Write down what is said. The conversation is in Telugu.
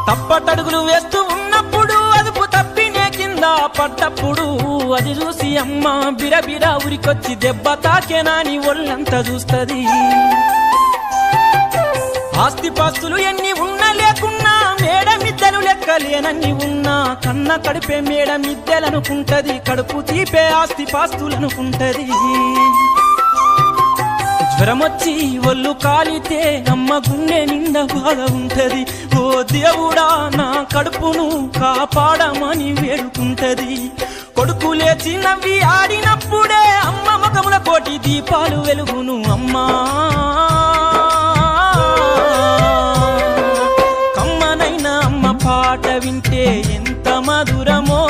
తప్పటడుగులు వేస్తూ ఉన్నప్పుడు అదుపు తప్పినే కింద పడ్డప్పుడు అది చూసి అమ్మ బిరబిరా ఉరికొచ్చి దెబ్బ తాకేనాని ఒళ్ళంతా చూస్తది. ఆస్తిపాస్తులు ఎన్ని ఉన్నా లేకున్నా మేడమిద్దెలు లెక్కలేనన్ని ఉన్నా కన్న కడుపే మేడమిద్దెలనుకుంటది, కడుపు తీపే ఆస్తిపాస్తులనుకుంటది. జ్వరమొచ్చి ఒళ్ళు కాలితే అమ్మ గుండె నిండా బాధ ఉంటది. ఓ దేవుడా నా కడుపును కాపాడమని వేడుకుంటది. కొడుకు లేచి నవ్వి ఆడినప్పుడే అమ్మ ముఖముల కోటి దీపాలు వెలుగును. అమ్మా కమ్మనైనా అమ్మ పాట వింటే ఎంత మధురమో,